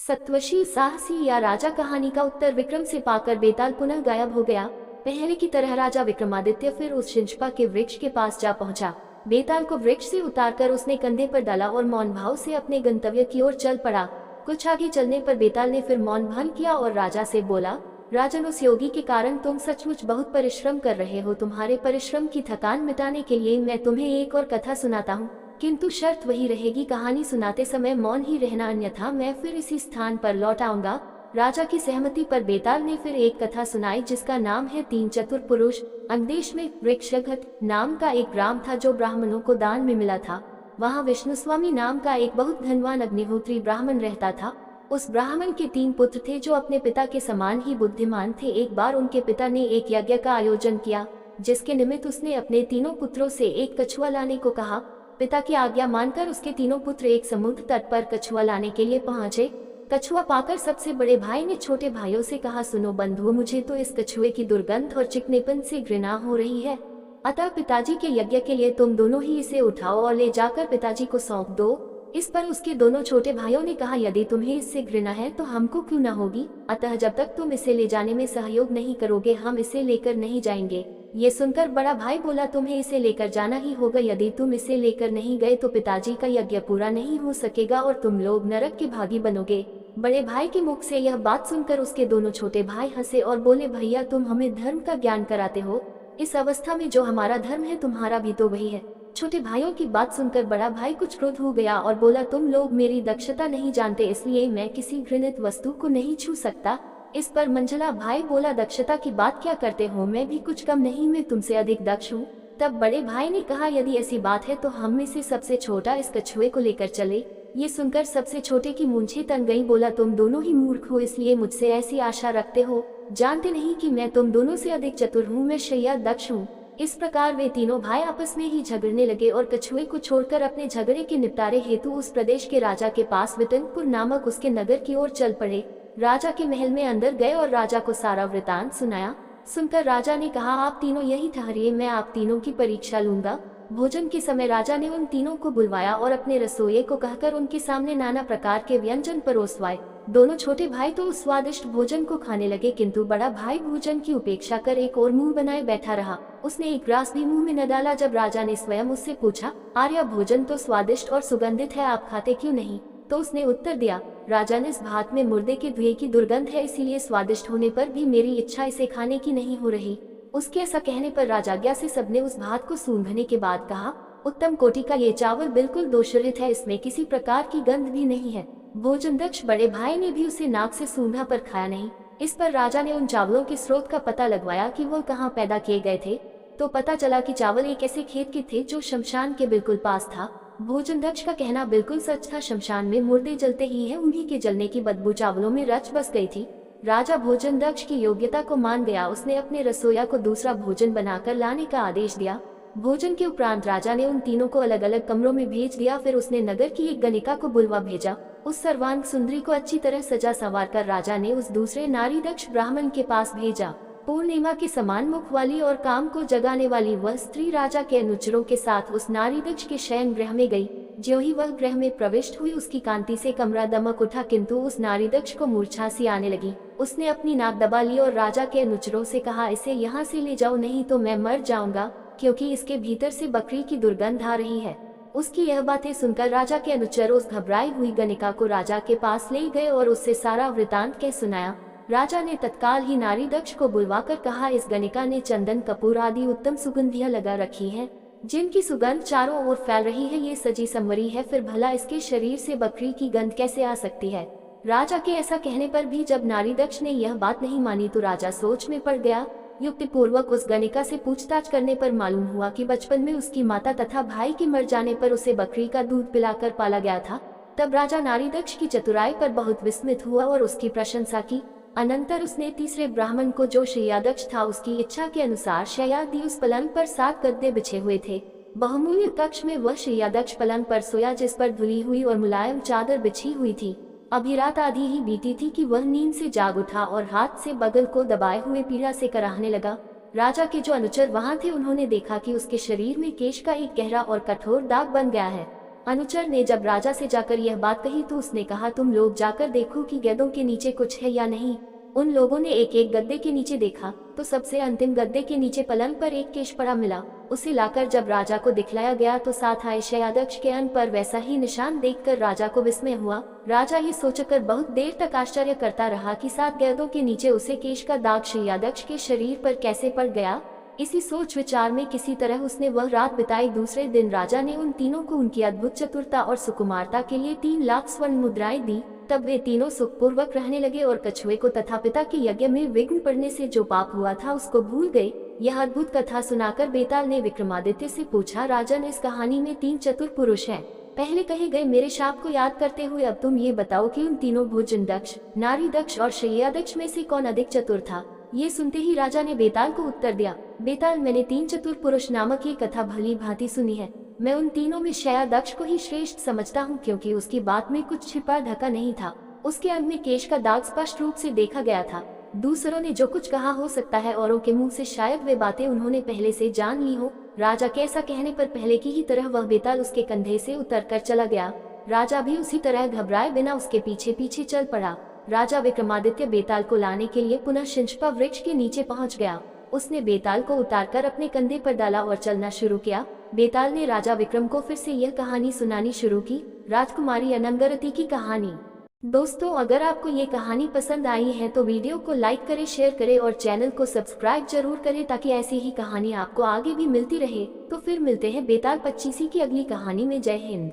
सत्वशी, साहसी या राजा कहानी का उत्तर विक्रम से पाकर बेताल पुनः गायब हो गया। पहले की तरह राजा विक्रमादित्य फिर उस शिंशपा के वृक्ष के पास जा पहुंचा। बेताल को वृक्ष से उतारकर उसने कंधे पर डाला और मौन भाव से अपने गंतव्य की ओर चल पड़ा। कुछ आगे चलने पर बेताल ने फिर मौन भंग किया और राजा से बोला, राजन, उस योगी के कारण तुम सचमुच बहुत परिश्रम कर रहे हो। तुम्हारे परिश्रम की थकान मिटाने के लिए मैं तुम्हें एक और कथा सुनाता हूँ, किंतु शर्त वही रहेगी, कहानी सुनाते समय मौन ही रहना, अन्यथा मैं फिर इसी स्थान पर लौट आऊंगा। राजा की सहमति पर बेताल ने फिर एक कथा सुनाई जिसका नाम है तीन चतुर पुरुष। अंगदेश में वृक्षघट नाम का एक ग्राम था जो ब्राह्मणों को दान में मिला था। वहाँ विष्णुस्वामी नाम का एक बहुत धनवान अग्निहोत्री ब्राह्मण रहता था। उस ब्राह्मण के तीन पुत्र थे जो अपने पिता के समान ही बुद्धिमान थे। एक बार उनके पिता ने एक यज्ञ का आयोजन किया जिसके निमित्त उसने अपने तीनों पुत्रों से एक कछुआ लाने को कहा। पिता की आज्ञा मानकर उसके तीनों पुत्र एक समुद्र तट पर कछुआ लाने के लिए पहुंचे। कछुआ पाकर सबसे बड़े भाई ने छोटे भाइयों से कहा, सुनो बंधुओं, मुझे तो इस कछुए की दुर्गंध और चिकनेपन से घृणा हो रही है, अतः पिताजी के यज्ञ के लिए तुम दोनों ही इसे उठाओ और ले जाकर पिताजी को सौंप दो। इस पर उसके दोनों छोटे भाइयों ने कहा, यदि तुम्हें इससे घृणा है तो हमको क्यों न होगी, अतः जब तक तुम इसे ले जाने में सहयोग नहीं करोगे हम इसे लेकर नहीं जाएंगे। ये सुनकर बड़ा भाई बोला, तुम्हें इसे लेकर जाना ही होगा, यदि तुम इसे लेकर नहीं गए तो पिताजी का यज्ञ पूरा नहीं हो सकेगा और तुम लोग नरक के भागी बनोगे। बड़े भाई के मुख से यह बात सुनकर उसके दोनों छोटे भाई हंसे और बोले, भैया तुम हमें धर्म का ज्ञान कराते हो, इस अवस्था में जो हमारा धर्म है तुम्हारा भी तो वही है। छोटे भाइयों की बात सुनकर बड़ा भाई कुछ क्रोध हो गया और बोला, तुम लोग मेरी दक्षता नहीं जानते, इसलिए मैं किसी घृणित वस्तु को नहीं छू सकता। इस पर मंझला भाई बोला, दक्षता की बात क्या करते हो, मैं भी कुछ कम नहीं, मैं तुमसे अधिक दक्ष हूँ। तब बड़े भाई ने कहा, यदि ऐसी बात है तो हम में से सबसे छोटा इस कछुए को लेकर चले। ये सुनकर सबसे छोटे की मूंछें तन गई। बोला, तुम दोनों ही मूर्ख हो, इसलिए मुझसे ऐसी आशा रखते हो, जानते नहीं कि मैं तुम दोनों से अधिक चतुर हूँ, मैं शैया दक्ष हूँ। इस प्रकार वे तीनों भाई आपस में ही झगड़ने लगे और कछुए को छोड़कर अपने झगड़े के निपटारे हेतु उस प्रदेश के राजा के पास वितनपुर नामक उसके नगर की ओर चल पड़े। राजा के महल में अंदर गए और राजा को सारा वृतांत सुनाया। सुनकर राजा ने कहा, आप तीनों यही ठहरिए, मैं आप तीनों की परीक्षा लूंगा। भोजन के समय राजा ने उन तीनों को बुलवाया और अपने रसोइये को कहकर उनके सामने नाना प्रकार के व्यंजन परोसवाए। दोनों छोटे भाई तो उस स्वादिष्ट भोजन को खाने लगे, किंतु बड़ा भाई भोजन की उपेक्षा कर एक और मुंह बनाए बैठा रहा। उसने एक ग्रास भी मुंह में न डाला। जब राजा ने स्वयं उससे पूछा, आर्या, भोजन तो स्वादिष्ट और सुगंधित है, आप खाते क्यों नहीं? तो उसने उत्तर दिया, राजन, इस भात में मुर्दे के धुएं की दुर्गंध है, इसीलिए स्वादिष्ट होने पर भी मेरी इच्छा इसे खाने की नहीं हो रही। उसके ऐसा कहने पर राजाज्ञा से सबने उस भात को सूंघने के बाद कहा, उत्तम कोटि का ये चावल बिल्कुल दोषरहित है, इसमें किसी प्रकार की गंध भी नहीं है। भोजन दक्ष बड़े भाई ने भी उसे नाक से सूंघा पर खाया नहीं। इस पर राजा ने उन चावलों के स्रोत का पता लगवाया कि वो कहाँ पैदा किए गए थे, तो पता चला कि चावल एक ऐसे खेत के थे जो शमशान के बिल्कुल पास था। भोजन दक्ष का कहना बिल्कुल सच था, शमशान में मुर्दे जलते ही हैं, उन्हीं के जलने की बदबू चावलों में रच बस गई थी। राजा भोजन दक्ष की योग्यता को मान गया। उसने अपने रसोइया को दूसरा भोजन बनाकर लाने का आदेश दिया। भोजन के उपरांत राजा ने उन तीनों को अलग अलग कमरों में भेज दिया। फिर उसने नगर की एक गणिका को बुलवा भेजा। उस सर्वांग सुंदरी को अच्छी तरह सजा संवार कर राजा ने उस दूसरे नारी दक्ष ब्राह्मण के पास भेजा। पूर्णिमा के समान मुख वाली और काम को जगाने वाली वह स्त्री राजा के अनुचरों के साथ उस नारी दक्ष के शयन गृह में गई। ज्यों ही वह गृह में प्रविष्ट हुई, उसकी कांति से कमरा दमक उठा, किंतु उस नारी दक्ष को मूर्छा सी आने लगी। उसने अपनी नाक दबा ली और राजा के अनुचरों से कहा, इसे यहाँ से ले जाओ, नहीं तो मैं मर जाऊंगा, क्योंकि इसके भीतर से बकरी की दुर्गंध आ रही है। उसकी यह बातें सुनकर राजा के अनुचर उस घबराई हुई गणिका को राजा के पास ले गए और उससे सारा वृतांत कह सुनाया। राजा ने तत्काल ही नारी दक्ष को बुलवाकर कहा, इस गणिका ने चंदन कपूर आदि उत्तम सुगंधियां लगा रखी हैं, जिनकी सुगंध चारों ओर फैल रही है। ये सजी संवरी है, फिर भला इसके शरीर से बकरी की गंध कैसे आ सकती है? राजा के ऐसा कहने पर भी जब नारी दक्ष ने यह बात नहीं मानी तो राजा सोच में पड़ गया। युक्ति पूर्वक उस गणिका से पूछताछ करने पर मालूम हुआ कि बचपन में उसकी माता तथा भाई के मर जाने पर उसे बकरी का दूध पिलाकर पाला गया था। तब राजा नारी दक्ष की चतुराई पर बहुत विस्मित हुआ और उसकी प्रशंसा की। अनंतर उसने तीसरे ब्राह्मण को, जो शैयादक्ष था, उसकी इच्छा के अनुसार शैया दी। उस पलंग पर 7 गद्दे बिछे हुए थे। बहुमूल्य कक्ष में वह शैयादक्ष पलंग पर सोया, जिस पर धुली हुई और मुलायम चादर बिछी हुई थी। अभी रात आधी ही बीती थी कि वह नींद से जाग उठा और हाथ से बगल को दबाए हुए पीड़ा से कराहने लगा। राजा के जो अनुचर वहां थे, उन्होंने देखा कि उसके शरीर में केश का एक गहरा और कठोर दाग बन गया है। अनुचर ने जब राजा से जाकर यह बात कही तो उसने कहा, तुम लोग जाकर देखो कि गद्दों के नीचे कुछ है या नहीं। उन लोगों ने एक एक गद्दे के नीचे देखा तो सबसे अंतिम गद्दे के नीचे पलंग पर एक केश पड़ा मिला। उसे लाकर जब राजा को दिखलाया गया तो साथ आए शयादक्ष के अन्न पर वैसा ही निशान देखकर राजा को विस्मय हुआ। राजा ये सोचकर बहुत देर तक आश्चर्य करता रहा कि 7 गद्दों के नीचे उसे केश का दाग शयादक्ष के शरीर पर कैसे पड़ गया। इसी सोच विचार में किसी तरह उसने वह रात बिताई। दूसरे दिन राजा ने उन तीनों को उनकी अद्भुत चतुरता और सुकुमारता के लिए 3 लाख स्वर्ण मुद्राएं दी। तब वे तीनों सुखपूर्वक रहने लगे और कछुए को तथा पिता के यज्ञ में विघ्न पड़ने से जो पाप हुआ था उसको भूल गए। यह अद्भुत कथा सुनाकर बेताल ने विक्रमादित्य से पूछा, राजन, इस कहानी में 3 चतुर पुरुष हैं। पहले कहे गए मेरे शाप को याद करते हुए अब तुम ये बताओ कि उन तीनों भोजन दक्ष, नारी दक्ष और शय्यादक्ष में से कौन अधिक चतुर था। ये सुनते ही राजा ने बेताल को उत्तर दिया, बेताल, मैंने 3 चतुर पुरुष नामक ये कथा भली भांति सुनी है। मैं उन तीनों में शय्यादक्ष को ही श्रेष्ठ समझता हूँ, क्योंकि उसकी बात में कुछ छिपा ढका नहीं था। उसके अंग में केश का दाग स्पष्ट रूप से देखा गया था। दूसरों ने जो कुछ कहा हो सकता है औरों के मुंह से शायद वे बातें उन्होंने पहले से जान ली हो। राजा के ऐसा कहने पर पहले की ही तरह वह बेताल उसके कंधे से उतरकर चला गया। राजा भी उसी तरह घबराए बिना उसके पीछे पीछे चल पड़ा। राजा विक्रमादित्य बेताल को लाने के लिए पुनः शिंशपा वृक्ष के नीचे पहुंच गया। उसने बेताल को उतारकर अपने कंधे पर डाला और चलना शुरू किया। बेताल ने राजा विक्रम को फिर से यह कहानी सुनानी शुरू की, राजकुमारी अनंगरती की कहानी। दोस्तों, अगर आपको ये कहानी पसंद आई है तो वीडियो को लाइक करें, शेयर करें और चैनल को सब्सक्राइब जरूर करें ताकि ऐसी ही कहानी आपको आगे भी मिलती रहे। तो फिर मिलते हैं बेताल 25 की अगली कहानी में। जय हिंद।